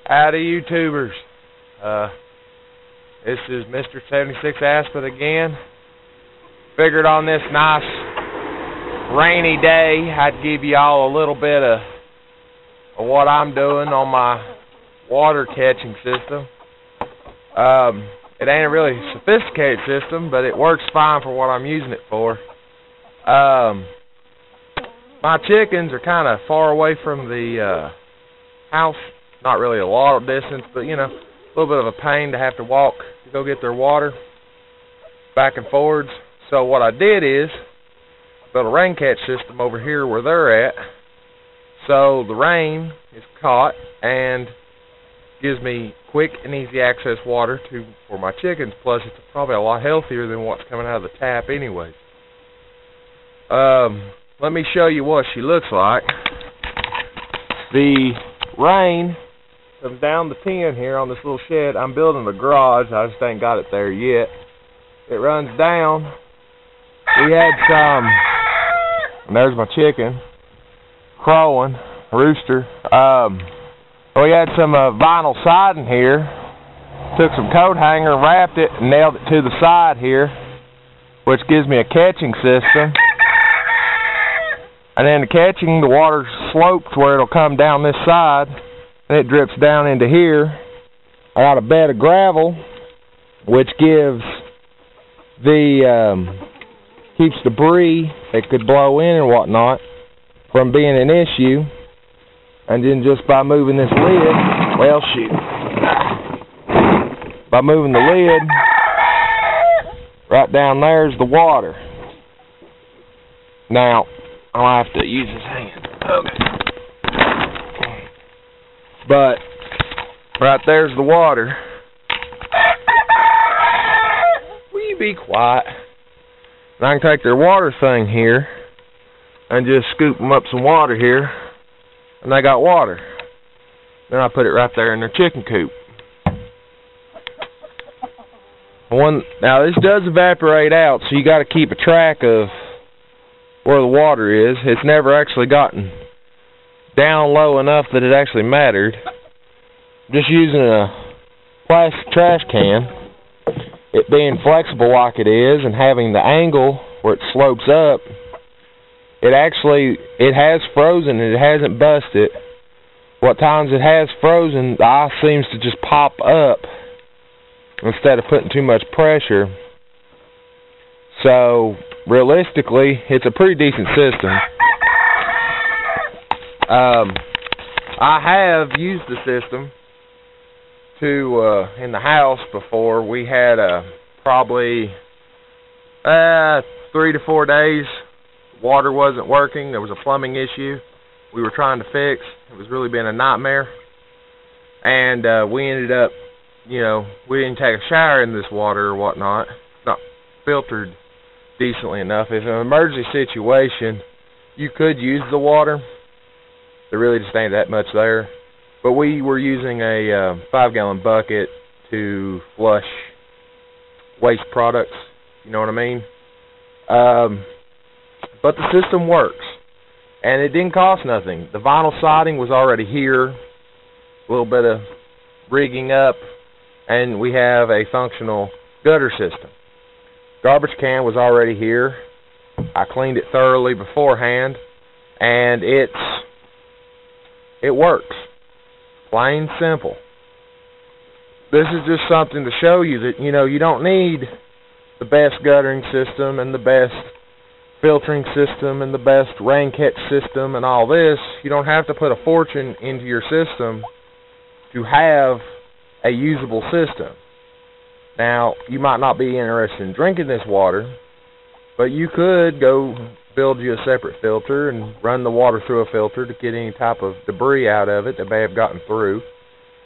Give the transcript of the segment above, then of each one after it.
Howdy, YouTubers. This is Mr. 76 Aspen again. Figured on this nice rainy day, I'd give y'all a little bit of what I'm doing on my water catching system. It ain't a really sophisticated system, but it works fine for what I'm using it for. My chickens are kind of far away from the house. Not really a lot of distance, but you know, a little bit of a pain to have to walk to go get their water back and forwards. So what I did is built a rain catch system over here where they're at, so the rain is caught and gives me quick and easy access water for my chickens. Plus it's probably a lot healthier than what's coming out of the tap anyways. Let me show you what she looks like. The rain comes down the tin here on this little shed. I'm building a garage, I just ain't got it there yet. It runs down. We had some, and there's my chicken crowing, rooster. We had some vinyl siding here. Took some coat hanger, wrapped it, and nailed it to the side here, which gives me a catching system. And then the catching, the water slopes where it'll come down this side, and it drips down into here. I got a bed of gravel, which gives keeps debris that could blow in and whatnot from being an issue. And then just by moving this lid, well shoot, by moving the lid, right down there's the water. Now, I'll have to use this hand. Okay. But right there's the water. Will you be quiet? And I can take their water thing here and just scoop them up some water here, and they got water. Then I put it right there in their chicken coop. Now this does evaporate out, so you got to keep a track of where the water is. It's never actually gotten down low enough that it actually mattered. Just using a plastic trash can, it being flexible like it is and having the angle where it slopes up, it has frozen and it hasn't busted. What times it has frozen, the ice seems to just pop up instead of putting too much pressure. So realistically, it's a pretty decent system. I have used the system in the house before. We had probably 3 to 4 days water wasn't working. There was a plumbing issue we were trying to fix. It was really been a nightmare. And we ended up, we didn't take a shower in this water or whatnot. It's not filtered decently enough. If an emergency situation, you could use the water. There really just ain't that much there. But we were using a 5-gallon bucket to flush waste products, you know what I mean? But the system works, and it didn't cost nothing. The vinyl siding was already here, a little bit of rigging up, and we have a functional gutter system. Garbage can was already here. I cleaned it thoroughly beforehand, and it works. Plain simple. This is just something to show you that, you don't need the best guttering system and the best filtering system and the best rain catch system and all this. You don't have to put a fortune into your system to have a usable system. Now, you might not be interested in drinking this water, but you could go build you a separate filter and run the water through a filter to get any type of debris out of it that may have gotten through.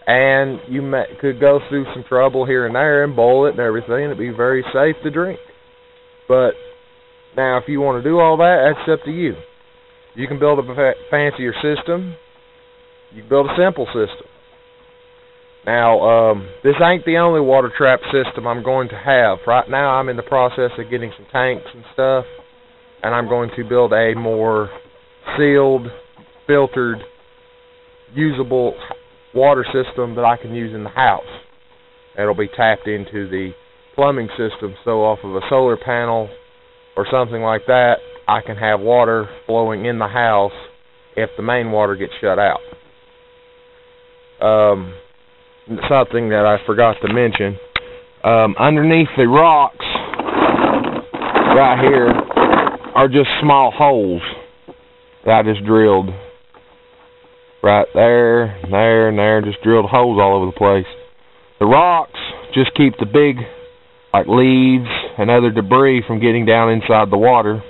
And you could go through some trouble here and there and boil it and everything, and it'd be very safe to drink. But now, if you want to do all that, that's up to you. You can build a fancier system. You can build a simple system. Now, this ain't the only water trap system I'm going to have. Right now, I'm in the process of getting some tanks and stuff, and I'm going to build a more sealed, filtered, usable water system that I can use in the house. It'll be tapped into the plumbing system, so off of a solar panel or something like that, I can have water flowing in the house if the main water gets shut out. Something that I forgot to mention, underneath the rocks right here are just small holes that I just drilled. Right there, there, and there, just drilled holes all over the place. The rocks just keep the big, like leaves and other debris from getting down inside the water.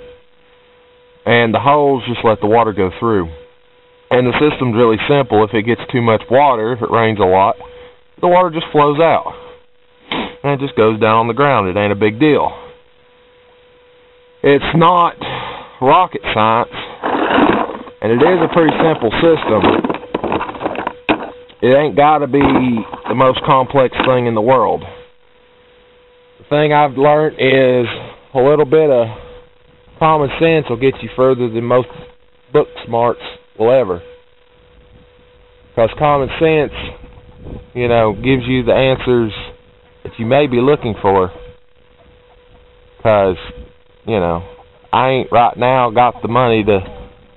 And the holes just let the water go through. And the system's really simple. If it gets too much water, if it rains a lot, the water just flows out. And it just goes down on the ground. It ain't a big deal. It's not rocket science. And it is a pretty simple system. It ain't got to be the most complex thing in the world. The thing I've learned is a little bit of common sense will get you further than most book smarts will ever. Because common sense, you know, gives you the answers that you may be looking for. Because, you know, I ain't right now got the money to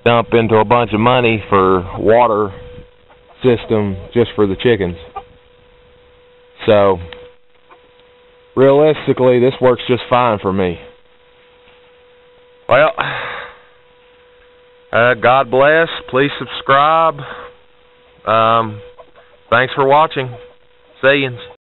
dump into a bunch of money for water system just for the chickens. So, realistically, this works just fine for me. Well, God bless. Please subscribe. Thanks for watching. See you.